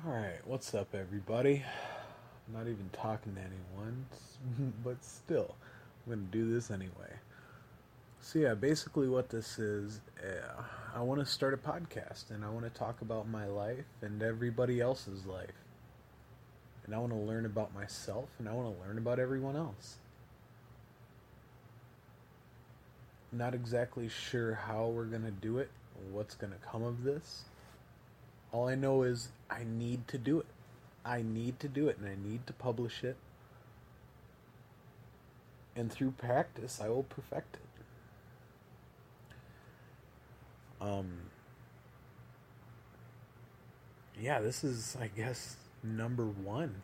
Alright, what's up, everybody? I'm not even talking to anyone, but still, I'm gonna do this anyway. So, yeah, basically, what this is, I want to start a podcast and I want to talk about my life and everybody else's life. And I want to learn about myself and I want to learn about everyone else. Not exactly sure how we're gonna do it, or what's gonna come of this. All I know is I need to do it. I need to do it and I need to publish it. And through practice, I will perfect it. Um, yeah, this is, I guess, number one.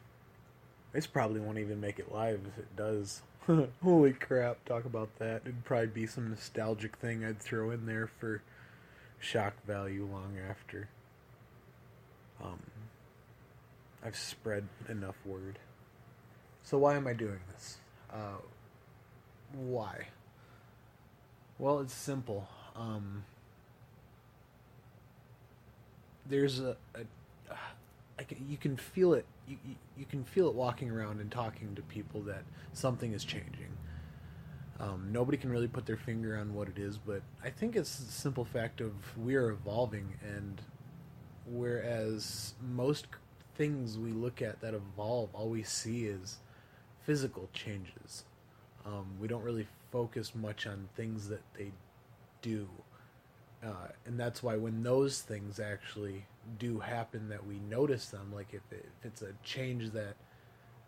This probably won't even make it live if it does. Holy crap, talk about that. It'd probably be some nostalgic thing I'd throw in there for shock value long after. Um, I've spread enough word. So why am I doing this? Why? Well, it's simple. There's you can feel it. You can feel it walking around and talking to people that something is changing. Nobody can really put their finger on what it is, but I think it's the simple fact of we are evolving, and whereas most things we look at that evolve, all we see is physical changes. We don't really focus much on things that they do. And that's why when those things actually do happen, that we notice them. Like if it's a change, that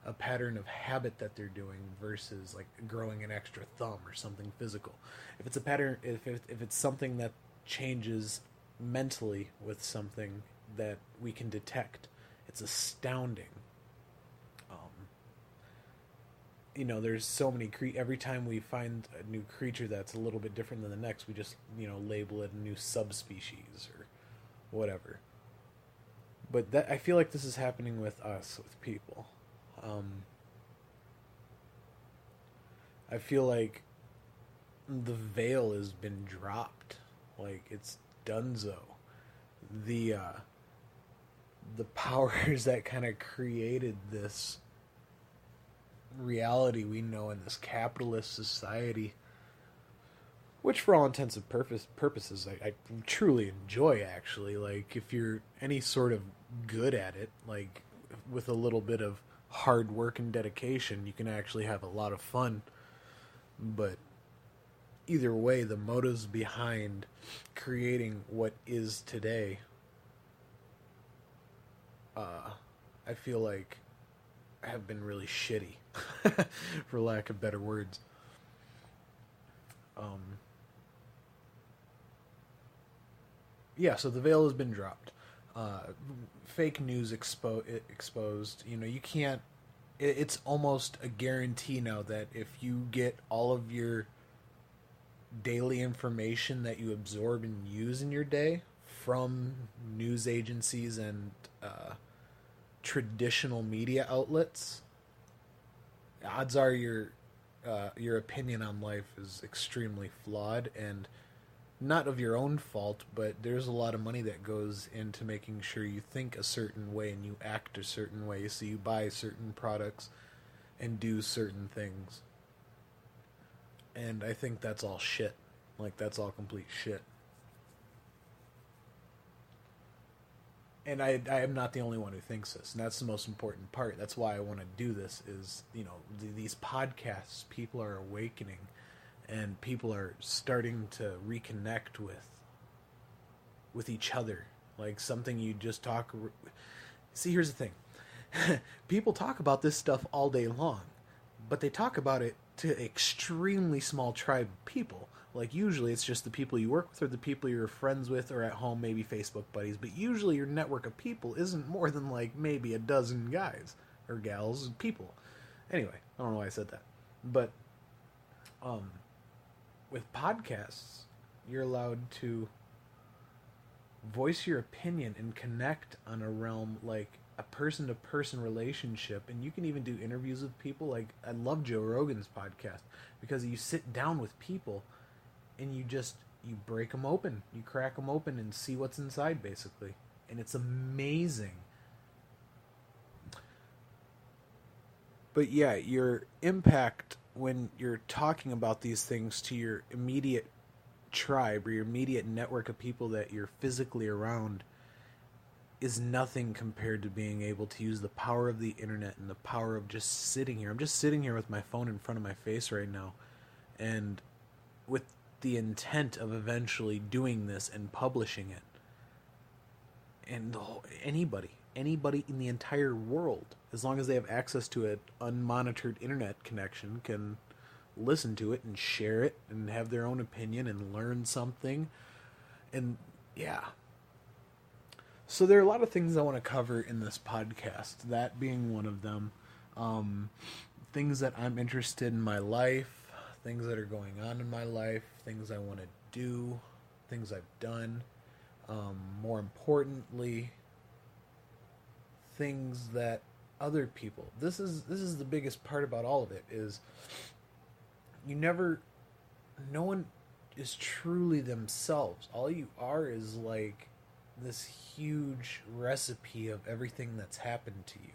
a pattern of habit that they're doing versus like growing an extra thumb or something physical. If it's a pattern, if it's something that changes mentally with something that we can detect, it's astounding. Um, there's so many every time we find a new creature that's a little bit different than the next, we just label it a new subspecies or whatever. But that, I feel like this is happening with us, with people. um, I feel like the veil has been dropped, like it's donezo. The uh, the powers that kind of created this reality we know in this capitalist society, which for all intents and purposes I truly enjoy, actually. Like, if you're any sort of good at it, like with a little bit of hard work and dedication, you can actually have a lot of fun. But either way, the motives behind creating what is today, uh, I feel like have been really shitty, for lack of better words. Um, yeah, so the veil has been dropped. Uh, Fake news exposed. You can't. It's almost a guarantee now that if you get all of your daily information that you absorb and use in your day from news agencies and traditional media outlets, odds are your opinion on life is extremely flawed, and not of your own fault, but there's a lot of money that goes into making sure you think a certain way and you act a certain way, so you buy certain products and do certain things. And I think that's all shit. Like, that's all complete shit. And I am not the only one who thinks this, and that's the most important part. That's why I want to do this. Is these podcasts, people are awakening, and people are starting to reconnect with each other, like something you just talk. See, here's the thing: people talk about this stuff all day long, but they talk about it to extremely small tribe of people. Like, usually it's just the people you work with or the people you're friends with, or at home maybe Facebook buddies. But usually your network of people isn't more than like maybe a dozen guys or gals, people. Anyway, I don't know why I said that, but um, with podcasts, you're allowed to voice your opinion and connect on a realm like a person to person relationship. And you can even do interviews with people. Like, I love Joe Rogan's podcast because you sit down with people and you break them open, you crack them open and see what's inside, basically. And it's amazing But yeah, your impact when you're talking about these things to your immediate tribe or your immediate network of people that you're physically around is nothing compared to being able to use the power of the internet and the power of just sitting here. I'm just sitting here with my phone in front of my face right now, and with the intent of eventually doing this and publishing it. And anybody in the entire world, as long as they have access to an unmonitored internet connection, can listen to it and share it and have their own opinion and learn something. And yeah. So there are a lot of things I want to cover in this podcast, that being one of them. Things that I'm interested in my life, things that are going on in my life, things I want to do, things I've done. More importantly, things that other people. This is the biggest part about all of it, is no one is truly themselves. All you are is like this huge recipe of everything that's happened to you.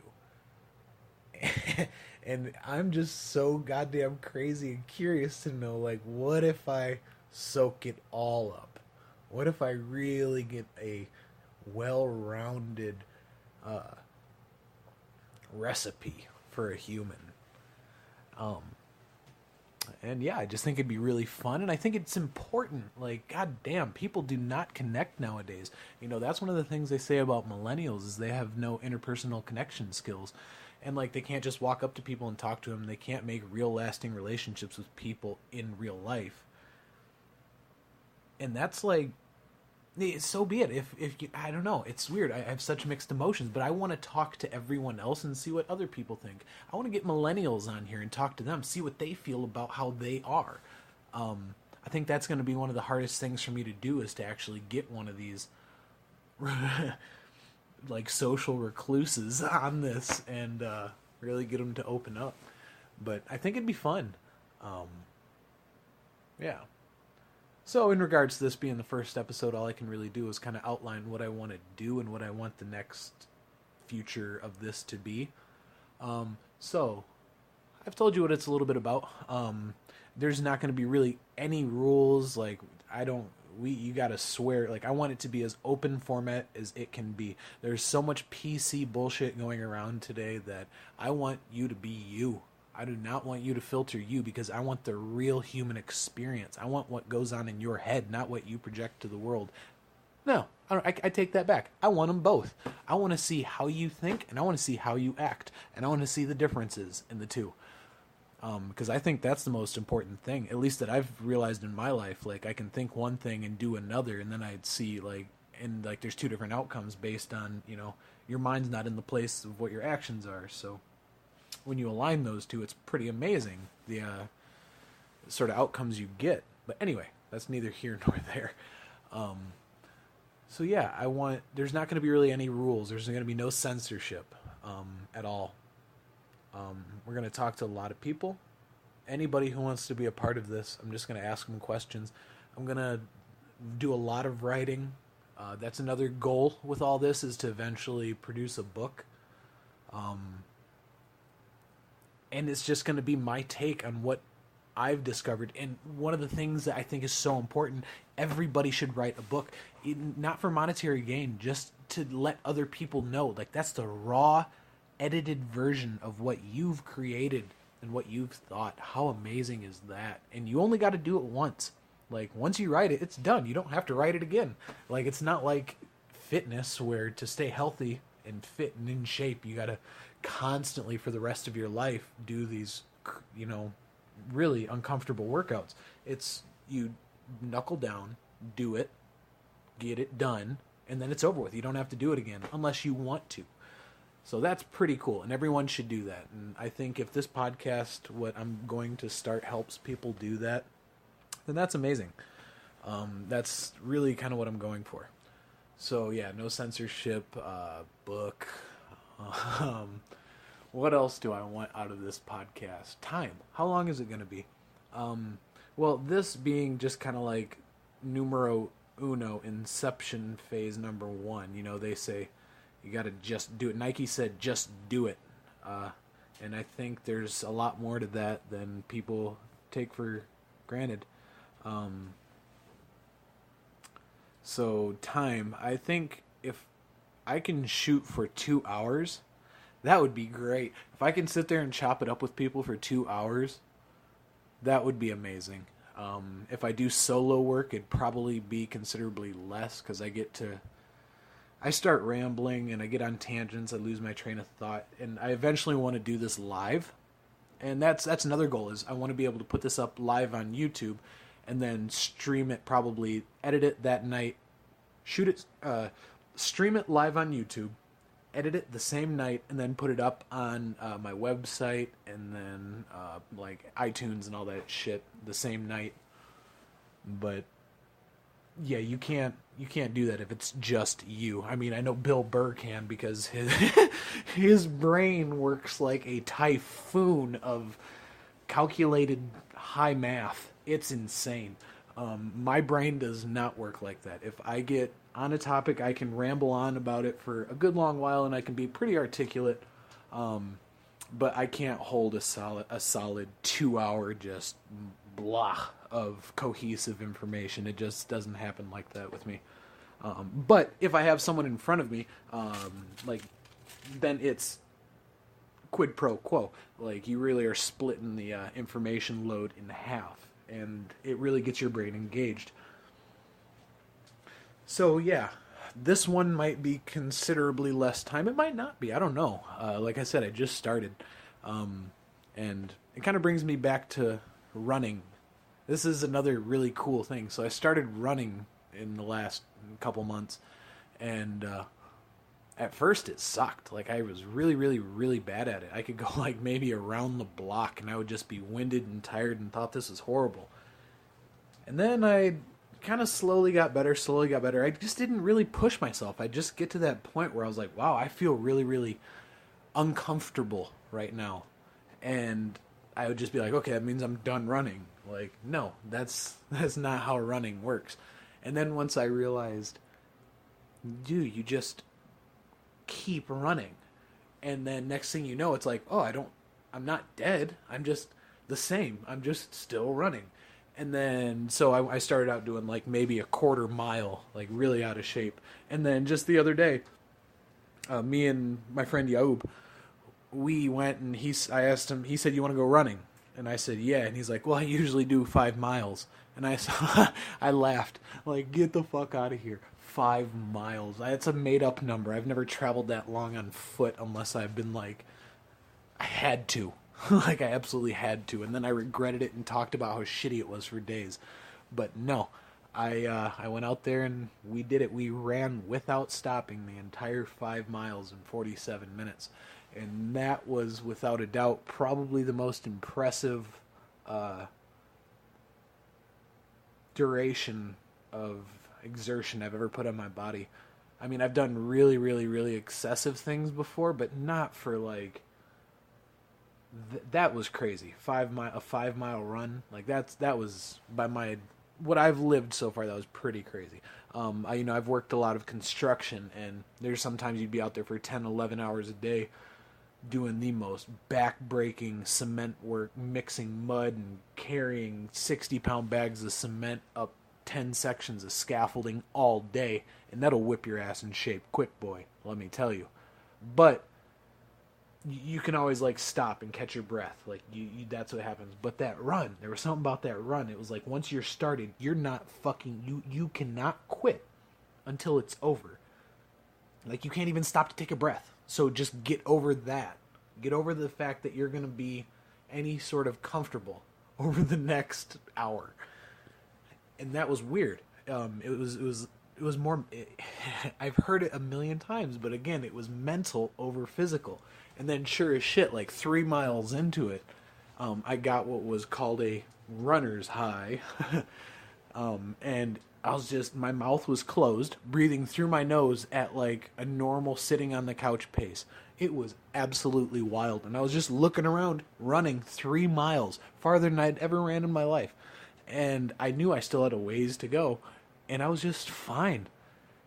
And I'm just so goddamn crazy and curious to know, like, what if I soak it all up? What if I really get a well-rounded recipe for a human? And yeah, I just think it'd be really fun, and I think it's important. Like, goddamn, people do not connect nowadays. You know, that's one of the things they say about millennials, is they have no interpersonal connection skills. And, like, they can't just walk up to people and talk to them. They can't make real lasting relationships with people in real life. And that's like, so be it. If you, I don't know, it's weird. I have such mixed emotions, but I want to talk to everyone else and see what other people think. I want to get millennials on here and talk to them, see what they feel about how they are. I think that's going to be one of the hardest things for me to do, is to actually get one of these like social recluses on this and really get them to open up. But I think it'd be fun. Yeah. So in regards to this being the first episode, all I can really do is kind of outline what I want to do and what I want the next future of this to be. So I've told you what it's a little bit about. There's not going to be really any rules. Like, you got to swear. Like, I want it to be as open format as it can be. There's so much PC bullshit going around today that I want you to be you. I do not want you to filter you, because I want the real human experience. I want what goes on in your head, not what you project to the world. No, I take that back. I want them both. I want to see how you think, and I want to see how you act, and I want to see the differences in the two. Because I think that's the most important thing, at least that I've realized in my life. Like, I can think one thing and do another, and then I'd see, like, and like there's two different outcomes based on, you know, your mind's not in the place of what your actions are. So when you align those two, it's pretty amazing, the sort of outcomes you get. But anyway, that's neither here nor there. So yeah, there's not going to be really any rules. There's going to be no censorship at all. We're going to talk to a lot of people. Anybody who wants to be a part of this, I'm just going to ask them questions. I'm going to do a lot of writing. That's another goal with all this, is to eventually produce a book. And it's just going to be my take on what I've discovered. And one of the things that I think is so important, everybody should write a book, not for monetary gain, just to let other people know. Like, that's the raw, edited version of what you've created and what you've thought. How amazing is that? And you only got to do it once. Like, once you write it, it's done. You don't have to write it again. Like, it's not like fitness, where to stay healthy and fit and in shape, you got to constantly for the rest of your life do these, you know, really uncomfortable workouts. It's, you knuckle down, do it, get it done, and then it's over with. You don't have to do it again unless you want to. So that's pretty cool, and everyone should do that. And I think if this podcast, what I'm going to start, helps people do that, then that's amazing. That's really kind of what I'm going for. So yeah, no censorship, book. What else do I want out of this podcast? Time. How long is it going to be? Well, this being just kind of like numero uno, inception phase number 1. You know, they say you got to just do it. Nike said, just do it. And I think there's a lot more to that than people take for granted. So time, I think if I can shoot for 2 hours, that would be great. If I can sit there and chop it up with people for 2 hours, that would be amazing. If I do solo work, it'd probably be considerably less because I start rambling and I get on tangents. I lose my train of thought, and I eventually want to do this live. And that's another goal, is I want to be able to put this up live on YouTube and then stream it, probably edit it that night, shoot it, stream it live on YouTube, edit it the same night, and then put it up on my website and then like iTunes and all that shit the same night. But yeah, you can't do that if it's just you. I mean, I know Bill Burr can, because his brain works like a typhoon of calculated high math. It's insane. My brain does not work like that. If I get on a topic, I can ramble on about it for a good long while, and I can be pretty articulate. But I can't hold a solid 2 hour just blah of cohesive information. It just doesn't happen like that with me. But if I have someone in front of me, then it's quid pro quo. Like, you really are splitting the information load in half, and it really gets your brain engaged. So yeah, this one might be considerably less time. It might not be. I don't know. Like I said, I just started. And it kind of brings me back to running. This is another really cool thing. So I started running in the last couple months, and at first it sucked. Like, I was really, really, really bad at it. I could go like maybe around the block, and I would just be winded and tired and thought this was horrible. And then I kind of slowly got better. I just didn't really push myself. I just get to that point where I was like, wow, I feel really, really uncomfortable right now. And I would just be like, okay, that means I'm done running. Like, no, that's not how running works. And then once I realized, dude, you just keep running. And then next thing you know, it's like, oh, I'm not dead. I'm just the same. I'm just still running. And then, so I started out doing like maybe a quarter mile, like really out of shape. And then just the other day, me and my friend Yaub, we went and I asked him, he said, you want to go running? And I said, yeah. And he's like, well, I usually do 5 miles. And I laughed, like, get the fuck out of here. 5 miles. That's a made up number. I've never traveled that long on foot unless I've been like, I had to. Like, I absolutely had to. And then I regretted it and talked about how shitty it was for days. But no, I went out there and we did it. We ran without stopping the entire 5 miles in 47 minutes. And that was, without a doubt, probably the most impressive duration of exertion I've ever put on my body. I mean, I've done really, really, really excessive things before, but not for like... that was crazy. A 5 mile run, like that was by what I've lived so far. That was pretty crazy. I've worked a lot of construction, and there's sometimes you'd be out there for 10, 11 hours a day doing the most back-breaking cement work, mixing mud and carrying 60-pound bags of cement up 10 sections of scaffolding all day, and that'll whip your ass in shape quick, boy, let me tell you. But you can always like stop and catch your breath, like you that's what happens. But that run, there was something about that run. It was like, once you're started, you're not fucking, you cannot quit until it's over. Like, you can't even stop to take a breath. So just get over that. Get over the fact that you're going to be any sort of comfortable over the next hour. And that was weird. It was more, I've heard it a million times, but again, it was mental over physical. And then sure as shit, like 3 miles into it, I got what was called a runner's high. And I was just, my mouth was closed, breathing through my nose at like a normal sitting on the couch pace. It was absolutely wild. And I was just looking around, running 3 miles, farther than I'd ever ran in my life. And I knew I still had a ways to go, and I was just fine.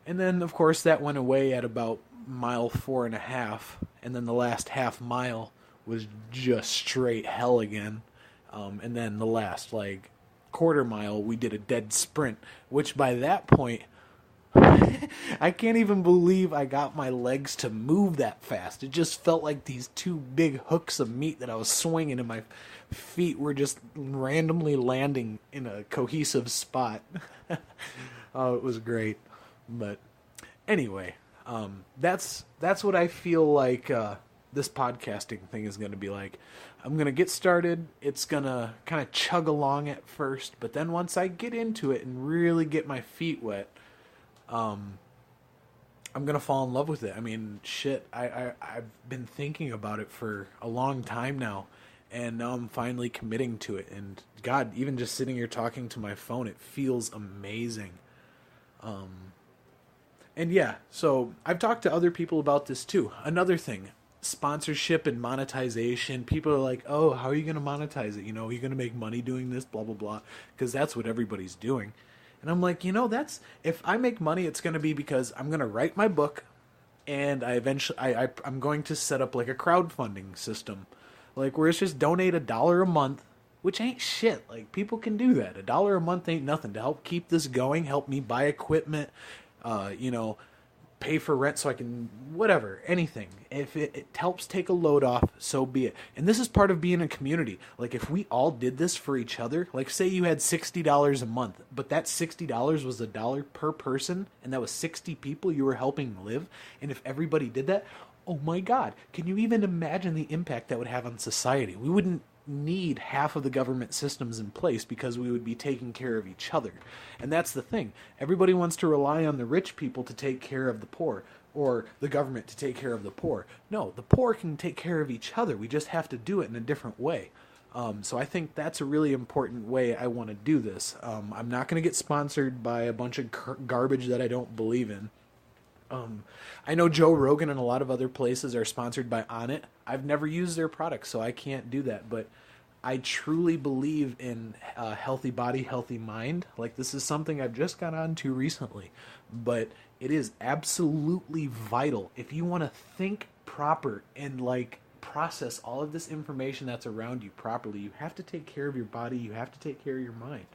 And then, of course, that went away at about mile 4.5, and then the last half mile was just straight hell again. And then the last, like, quarter mile, we did a dead sprint, which by that point, I can't even believe I got my legs to move that fast. It just felt like these two big hooks of meat that I was swinging, and my feet were just randomly landing in a cohesive spot. Oh, it was great. But anyway, that's what I feel like this podcasting thing is going to be like. I'm going to get started. It's going to kind of chug along at first, but then once I get into it and really get my feet wet, I'm gonna fall in love with it. I mean, shit, I've been thinking about it for a long time now, and now I'm finally committing to it. And God, even just sitting here talking to my phone, it feels amazing. And yeah, so I've talked to other people about this too. Another thing, sponsorship and monetization. People are like, oh, how are you gonna monetize it? You know, are you gonna make money doing this? Blah blah blah. Because that's what everybody's doing. And I'm like, that's, if I make money, it's going to be because I'm going to write my book, and I'm going to set up like a crowdfunding system, like where it's just donate $1 a month, which ain't shit. Like, people can do that. $1 a month ain't nothing to help keep this going, help me buy equipment, pay for rent so I can, whatever, anything. If it helps take a load off, so be it. And this is part of being a community. Like, if we all did this for each other, like say you had $60 a month, but that $60 was $1 per person, and that was 60 people you were helping live. And if everybody did that, oh my God, can you even imagine the impact that would have on society? We wouldn't need half of the government systems in place because we would be taking care of each other. And that's the thing. Everybody wants to rely on the rich people to take care of the poor, or the government to take care of the poor. No, the poor can take care of each other. We just have to do it in a different way. So I think that's a really important way I want to do this. I'm not going to get sponsored by a bunch of garbage that I don't believe in. I know Joe Rogan and a lot of other places are sponsored by Onnit. I've never used their products, so I can't do that. But I truly believe in healthy body, healthy mind. Like, this is something I've just got onto recently. But it is absolutely vital. If you want to think proper and, like, process all of this information that's around you properly, you have to take care of your body. You have to take care of your mind.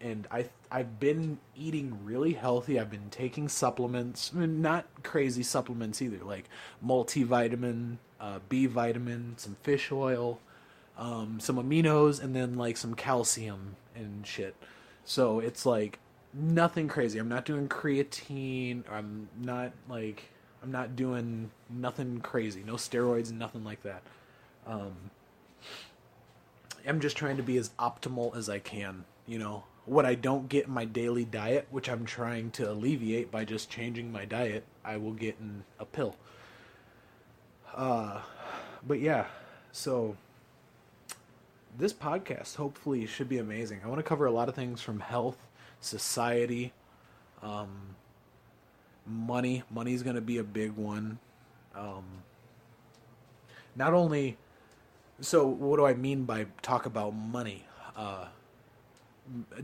And I've been eating really healthy. I've been taking supplements, not crazy supplements either, like multivitamin, B vitamin, some fish oil, some aminos, and then like some calcium and shit. So it's like nothing crazy. I'm not doing creatine. I'm not doing nothing crazy. No steroids and nothing like that. I'm just trying to be as optimal as I can. What I don't get in my daily diet, which I'm trying to alleviate by just changing my diet, I will get in a pill. But yeah, so this podcast hopefully should be amazing. I want to cover a lot of things from health, society, money. Money's going to be a big one. Not only, so what do I mean by talk about money?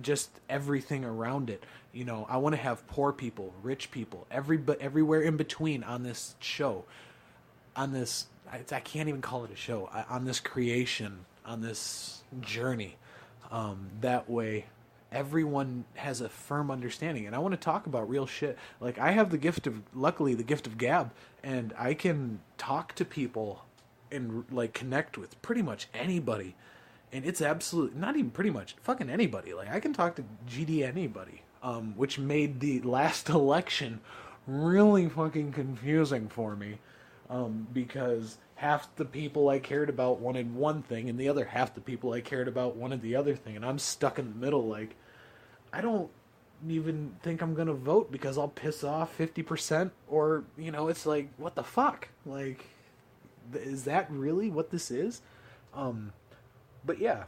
Just everything around it. I want to have poor people, rich people, everywhere in between on this show, on this, I can't even call it a show, on this creation, on this journey. That way everyone has a firm understanding. And I want to talk about real shit. Like, I have luckily the gift of gab, and I can talk to people and like connect with pretty much anybody. And it's absolutely, not even pretty much, fucking anybody. Like, I can talk to GD anybody, which made the last election really fucking confusing for me, because half the people I cared about wanted one thing, and the other half the people I cared about wanted the other thing, and I'm stuck in the middle. Like, I don't even think I'm gonna vote because I'll piss off 50%, or, it's like, what the fuck? Like, is that really what this is? But yeah,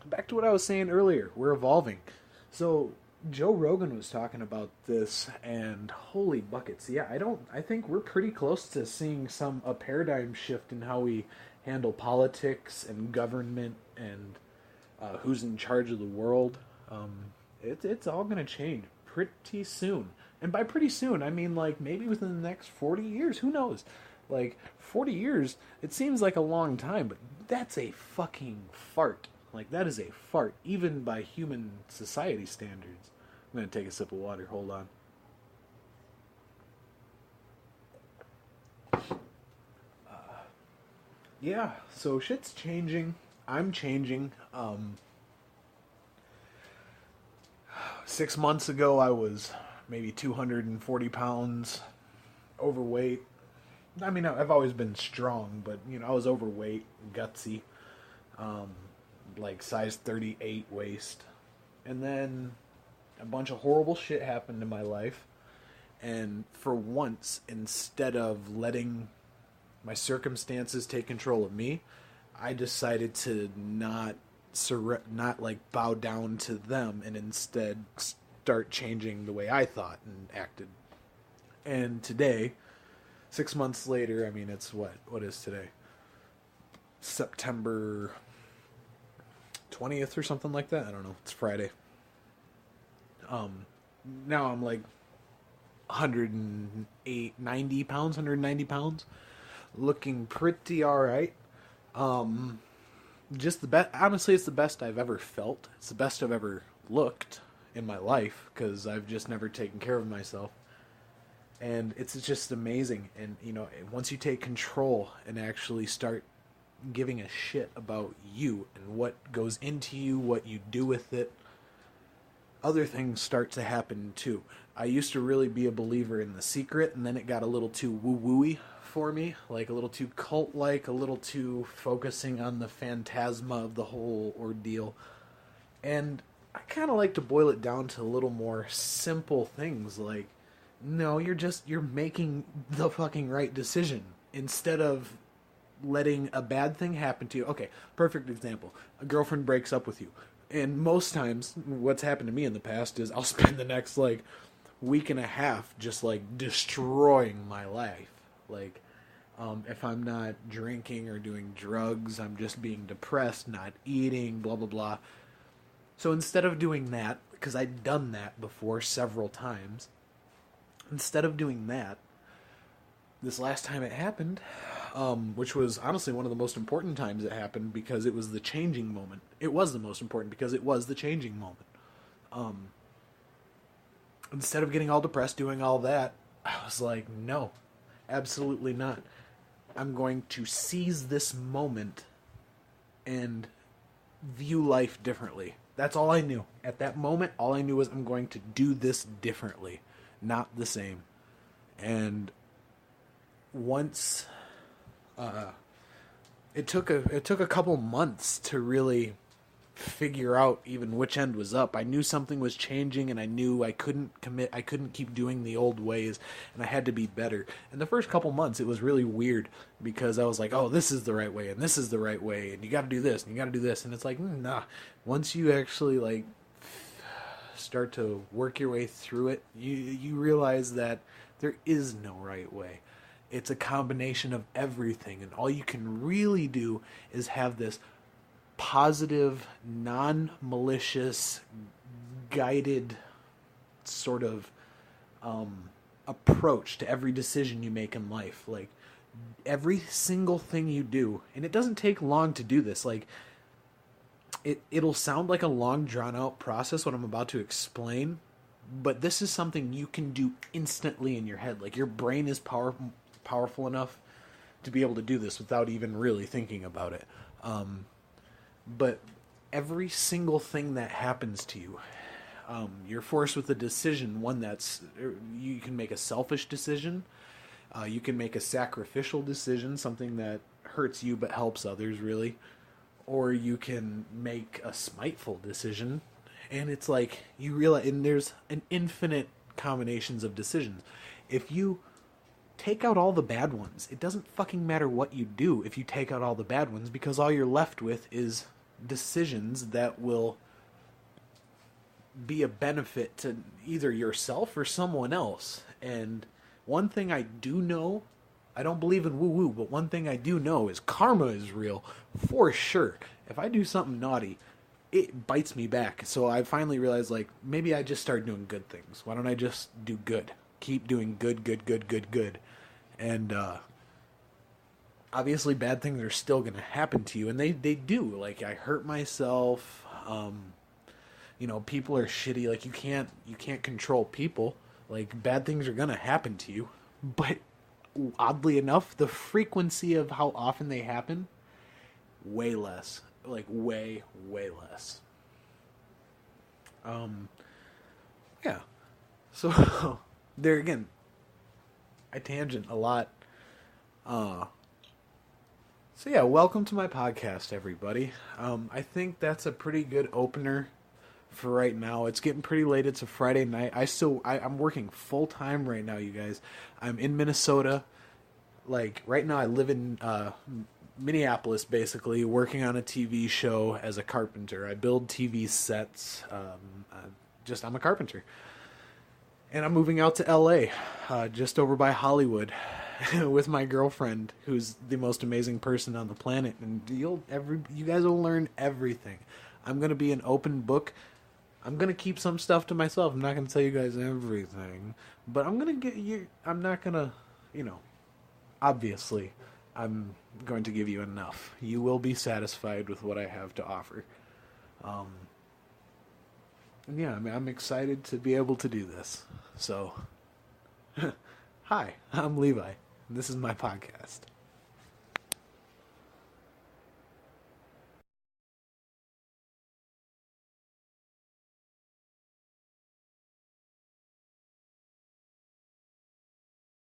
back to what I was saying earlier. We're evolving. So Joe Rogan was talking about this, and holy buckets. Yeah, I think we're pretty close to seeing a paradigm shift in how we handle politics and government and who's in charge of the world. It's all going to change pretty soon. And by pretty soon, I mean like maybe within the next 40 years. Who knows? Like, 40 years, it seems like a long time, but that's a fucking fart. Like, that is a fart, even by human society standards. I'm going to take a sip of water. Hold on. Yeah, so shit's changing. I'm changing. 6 months ago, I was maybe 240 pounds overweight. I mean, I've always been strong, but, I was overweight, gutsy, like size 38 waist. And then a bunch of horrible shit happened in my life. And for once, instead of letting my circumstances take control of me, I decided to not like bow down to them and instead start changing the way I thought and acted. And today, 6 months later, I mean, it's what is today? September 20th or something like that. I don't know. It's Friday. Now I'm like 190 pounds, looking pretty all right. Just the best. Honestly, it's the best I've ever felt. It's the best I've ever looked in my life because I've just never taken care of myself. And it's just amazing. And, once you take control and actually start giving a shit about you and what goes into you, what you do with it, other things start to happen too. I used to really be a believer in The Secret, and then it got a little too woo-woo-y for me, like a little too cult-like, a little too focusing on the phantasma of the whole ordeal. And I kind of like to boil it down to a little more simple things, like, no, you're making the fucking right decision instead of letting a bad thing happen to you. Okay, perfect example. A girlfriend breaks up with you. And most times, what's happened to me in the past is I'll spend the next, week and a half just, destroying my life. Like, if I'm not drinking or doing drugs, I'm just being depressed, not eating, blah, blah, blah. So instead of doing that, because I'd done that before several times, instead of doing that, this last time it happened, which was honestly one of the most important times it happened because it was the changing moment. It was the most important because it was the changing moment. Instead of getting all depressed, doing all that, I was like, no, absolutely not. I'm going to seize this moment and view life differently. That's all I knew. At that moment, all I knew was I'm going to do this differently, not the same. And once it took a couple months to really figure out even which end was up. I knew something was changing, and I knew I couldn't keep doing the old ways, and I had to be better. And the first couple months, it was really weird because I was like, oh, this is the right way, and this is the right way, and you got to do this, and you got to do this, and it's like, nah. Once you actually start to work your way through it, you realize that there is no right way. It's a combination of everything, and all you can really do is have this positive, non-malicious, guided sort of approach to every decision you make in life. Like, every single thing you do, and it doesn't take long to do this, it'll sound like a long, drawn-out process, what I'm about to explain, but this is something you can do instantly in your head. Like, your brain is powerful enough to be able to do this without even really thinking about it. But every single thing that happens to you, you're forced with a decision, one that's, you can make a selfish decision, you can make a sacrificial decision, something that hurts you but helps others, really, or you can make a spiteful decision, and it's like, you realize, and there's an infinite combinations of decisions. If you take out all the bad ones, it doesn't fucking matter what you do if you take out all the bad ones, because all you're left with is decisions that will be a benefit to either yourself or someone else. And one thing I do know, I don't believe in woo-woo, but one thing I do know is karma is real, for sure. If I do something naughty, it bites me back. So I finally realized, maybe I just start doing good things. Why don't I just do good? Keep doing good. And obviously bad things are still going to happen to you, and they do. Like, I hurt myself. People are shitty. Like, you can't control people. Like, bad things are going to happen to you. But oddly enough, the frequency of how often they happen, way less. Like, way less. Yeah. So there again, I tangent a lot. So yeah, welcome to my podcast, everybody. I think that's a pretty good opener for right now. It's getting pretty late. It's a Friday night. I'm working full time right now, you guys. I'm in Minnesota. Like, right now I live in Minneapolis, basically, working on a TV show as a carpenter. I build TV sets. I'm a carpenter. And I'm moving out to LA, just over by Hollywood, with my girlfriend, who's the most amazing person on the planet. And you guys will learn everything. I'm going to be an open book. I'm going to keep some stuff to myself. I'm not going to tell you guys everything. But I'm going to get you... I'm not going to, obviously, I'm going to give you enough. You will be satisfied with what I have to offer. And yeah, I'm excited to be able to do this. So, hi, I'm Levi, and this is my podcast.